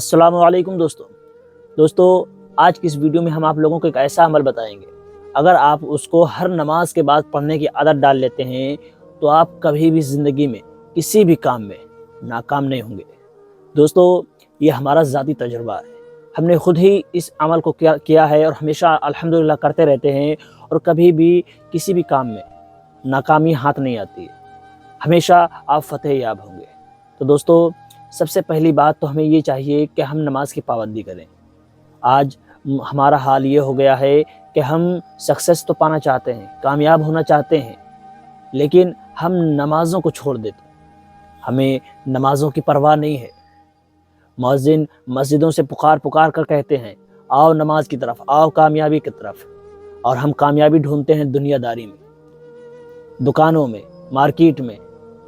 السلام علیکم دوستو آج کی اس ویڈیو میں ہم آپ لوگوں کو ایک ایسا عمل بتائیں گے، اگر آپ اس کو ہر نماز کے بعد پڑھنے کی عادت ڈال لیتے ہیں تو آپ کبھی بھی زندگی میں کسی بھی کام میں ناکام نہیں ہوں گے۔ دوستو یہ ہمارا ذاتی تجربہ ہے، ہم نے خود ہی اس عمل کو کیا ہے اور ہمیشہ الحمدللہ کرتے رہتے ہیں، اور کبھی بھی کسی بھی کام میں ناکامی ہاتھ نہیں آتی ہے، ہمیشہ آپ فتح یاب ہوں گے۔ تو دوستو سب سے پہلی بات تو ہمیں یہ چاہیے کہ ہم نماز کی پابندی کریں۔ آج ہمارا حال یہ ہو گیا ہے کہ ہم سکسیس تو پانا چاہتے ہیں، کامیاب ہونا چاہتے ہیں، لیکن ہم نمازوں کو چھوڑ دیتے ہیں، ہمیں نمازوں کی پرواہ نہیں ہے۔ مؤذن مسجدوں سے پکار کر کہتے ہیں، آؤ نماز کی طرف، آؤ کامیابی کی طرف، اور ہم کامیابی ڈھونڈتے ہیں دنیا داری میں، دکانوں میں، مارکیٹ میں۔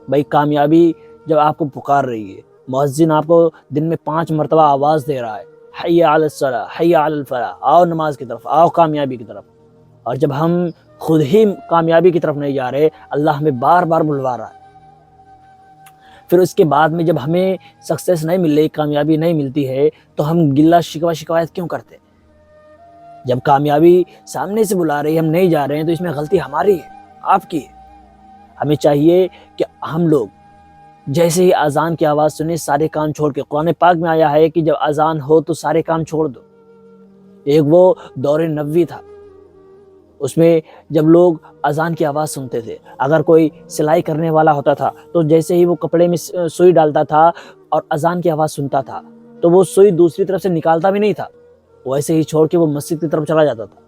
بھائی کامیابی جب آپ کو پکار رہی ہے، مؤذن آپ کو دن میں 5 مرتبہ آواز دے رہا ہے، حی علی الصلاۃ، حی علی الفلاح، آؤ نماز کی طرف، آؤ کامیابی کی طرف، اور جب ہم خود ہی کامیابی کی طرف نہیں جا رہے، اللہ ہمیں بار بار بلوا رہا ہے۔ پھر اس کے بعد میں جب ہمیں سکسیس نہیں مل رہی، کامیابی نہیں ملتی ہے، تو ہم گلہ شکایت کیوں کرتے ہیں؟ جب کامیابی سامنے سے بلا رہی ہے، ہم نہیں جا رہے ہیں، تو اس میں غلطی ہماری ہے، آپ کی ہے۔ ہمیں چاہیے کہ ہم لوگ جیسے ہی اذان کی آواز سنیں، سارے کام چھوڑ کے، قرآن پاک میں آیا ہے کہ جب اذان ہو تو سارے کام چھوڑ دو۔ ایک وہ دور نبوی تھا، اس میں جب لوگ اذان کی آواز سنتے تھے، اگر کوئی سلائی کرنے والا ہوتا تھا تو جیسے ہی وہ کپڑے میں سوئی ڈالتا تھا اور اذان کی آواز سنتا تھا تو وہ سوئی دوسری طرف سے نکالتا بھی نہیں تھا، وہ ایسے ہی چھوڑ کے وہ مسجد کی طرف چلا جاتا تھا۔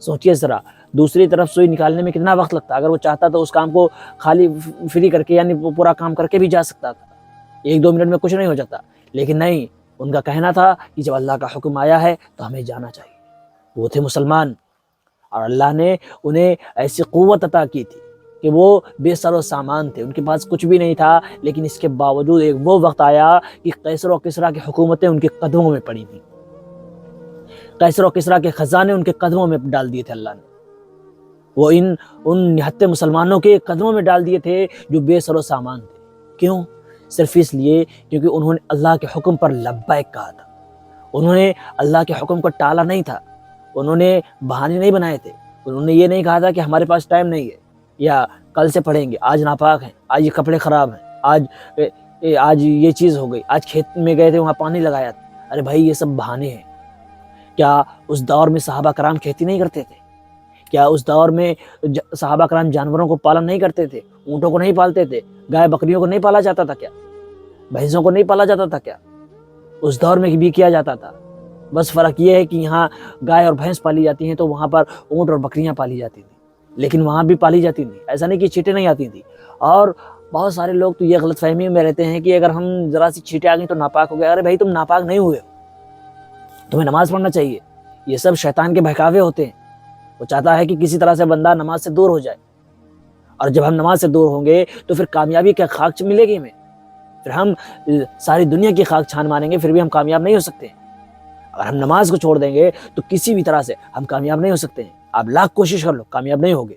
سوچئے ذرا، دوسری طرف سوئی نکالنے میں کتنا وقت لگتا، اگر وہ چاہتا تو اس کام کو خالی فری کر کے، یعنی پورا کام کر کے بھی جا سکتا تھا، 1-2 منٹ میں کچھ نہیں ہو جاتا، لیکن نہیں، ان کا کہنا تھا کہ جب اللہ کا حکم آیا ہے تو ہمیں جانا چاہیے۔ وہ تھے مسلمان، اور اللہ نے انہیں ایسی قوت عطا کی تھی کہ وہ بے سر و سامان تھے، ان کے پاس کچھ بھی نہیں تھا، لیکن اس کے باوجود ایک وہ وقت آیا کہ قیصر و کسریٰ کی حکومتیں ان کے قدموں میں پڑی تھیں، قیصر و کسریٰ کے خزانے ان کے قدموں میں ڈال دیے تھے اللہ نے، وہ ان نہتے مسلمانوں کے قدموں میں ڈال دیے تھے جو بے سر و سامان تھے۔ کیوں؟ صرف اس لیے کیونکہ انہوں نے اللہ کے حکم پر لبیک کہا تھا، انہوں نے اللہ کے حکم کو ٹالا نہیں تھا، انہوں نے بہانے نہیں بنائے تھے، انہوں نے یہ نہیں کہا تھا کہ ہمارے پاس ٹائم نہیں ہے، یا کل سے پڑھیں گے، آج ناپاک ہیں، آج یہ کپڑے خراب ہیں، آج یہ چیز ہو گئی، آج کھیت میں گئے تھے وہاں پانی لگایا تھا۔ ارے بھائی یہ سب بہانے ہیں۔ کیا اس دور میں صحابہ کرام کھیتی نہیں کرتے تھے؟ کیا اس دور میں صحابہ کرام جانوروں کو پالن نہیں کرتے تھے؟ اونٹوں کو نہیں پالتے تھے؟ گائے بکریوں کو نہیں پالا جاتا تھا کیا؟ بھینسوں کو نہیں پالا جاتا تھا کیا؟ اس دور میں بھی کیا جاتا تھا، بس فرق یہ ہے کہ یہاں گائے اور بھینس پالی جاتی ہیں تو وہاں پر اونٹ اور بکریاں پالی جاتی تھیں، لیکن وہاں بھی پالی جاتی تھیں، ایسا نہیں کہ چیٹیں نہیں آتی تھیں۔ اور بہت سارے لوگ تو یہ غلط فہمی میں رہتے ہیں کہ اگر ہم ذرا سی چیٹیں آ گئیں تو ناپاک ہو گئے۔ ارے بھائی تم ناپاک نہیں ہوئے ہو، تمہیں نماز پڑھنا چاہیے۔ یہ سب شیطان کے بہکاوے ہوتے ہیں، وہ چاہتا ہے کہ کسی طرح سے بندہ نماز سے دور ہو جائے، اور جب ہم نماز سے دور ہوں گے تو پھر کامیابی کیا خاک ملے گی ہمیں؟ پھر ہم ساری دنیا کی خاک چھان مانیں گے، پھر بھی ہم کامیاب نہیں ہو سکتے۔ اگر ہم نماز کو چھوڑ دیں گے تو کسی بھی طرح سے ہم کامیاب نہیں ہو سکتے ہیں۔ آپ لاکھ کوشش کر لو، کامیاب نہیں ہوگے۔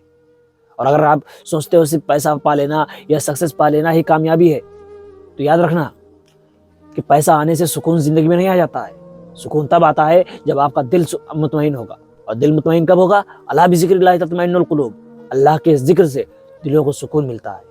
اور اگر آپ سوچتے ہو صرف پیسہ پا لینا یا سکسیس پا لینا ہی کامیابی ہے، تو یاد رکھنا کہ پیسہ آنے سے سکون زندگی میں نہیں آ جاتا ہے۔ سکون تب آتا ہے جب آپ کا دل مطمئن ہوگا، اور دل مطمئن کب ہوگا؟ الا بذکر اللہ تطمئن القلوب، اللہ کے ذکر سے دلوں کو سکون ملتا ہے۔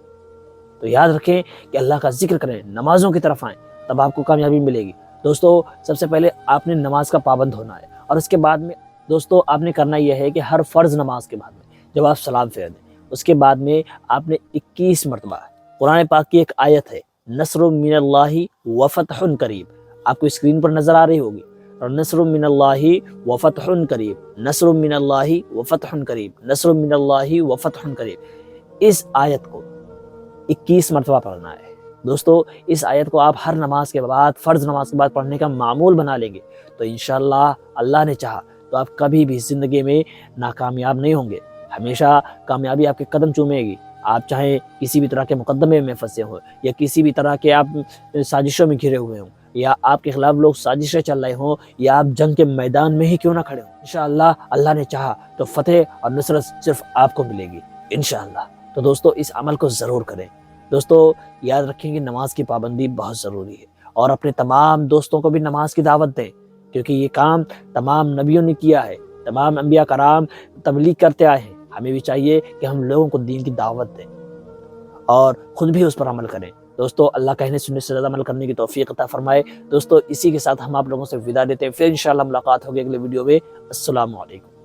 تو یاد رکھیں کہ اللہ کا ذکر کریں، نمازوں کی طرف آئیں، تب آپ کو کامیابی ملے گی۔ دوستو سب سے پہلے آپ نے نماز کا پابند ہونا ہے، اور اس کے بعد میں دوستو آپ نے کرنا یہ ہے کہ ہر فرض نماز کے بعد میں جب آپ سلام پھیر دیں، اس کے بعد میں آپ نے 21 مرتبہ قرآن پاک کی ایک آیت ہے، نصر من اللہ وفتح قریب، آپ کو اسکرین پر نظر آ رہی ہوگی، اور نصر من اللہ وفتح قریب، نصر من اللہ وفتح قریب، نصر من اللہ وفتح قریب، اس آیت کو 21 مرتبہ پڑھنا ہے۔ دوستو اس آیت کو آپ ہر نماز کے بعد، فرض نماز کے بعد پڑھنے کا معمول بنا لیں گے تو انشاءاللہ اللہ نے چاہا تو آپ کبھی بھی زندگی میں ناکامیاب نہیں ہوں گے، ہمیشہ کامیابی آپ کے قدم چومے گی۔ آپ چاہے کسی بھی طرح کے مقدمے میں پھنسے ہوں، یا کسی بھی طرح کے آپ سازشوں میں گھرے ہوئے ہوں، یا آپ کے خلاف لوگ سازشیں چل رہے ہوں، یا آپ جنگ کے میدان میں ہی کیوں نہ کھڑے ہوں، انشاءاللہ اللہ نے چاہا تو فتح اور نصرت صرف آپ کو ملے گی انشاءاللہ۔ تو دوستو اس عمل کو ضرور کریں۔ دوستو یاد رکھیں کہ نماز کی پابندی بہت ضروری ہے، اور اپنے تمام دوستوں کو بھی نماز کی دعوت دیں، کیونکہ یہ کام تمام نبیوں نے کیا ہے، تمام انبیاء کرام تبلیغ کرتے آئے ہیں۔ ہمیں بھی چاہیے کہ ہم لوگوں کو دین کی دعوت دیں اور خود بھی اس پر عمل کریں۔ دوستو اللہ کہنے سننے سے زیادہ عمل کرنے کی توفیق عطا فرمائے۔ دوستو اسی کے ساتھ ہم آپ لوگوں سے وداع دیتے ہیں، پھر انشاءاللہ ملاقات ہوگی اگلے ویڈیو میں۔ السلام علیکم۔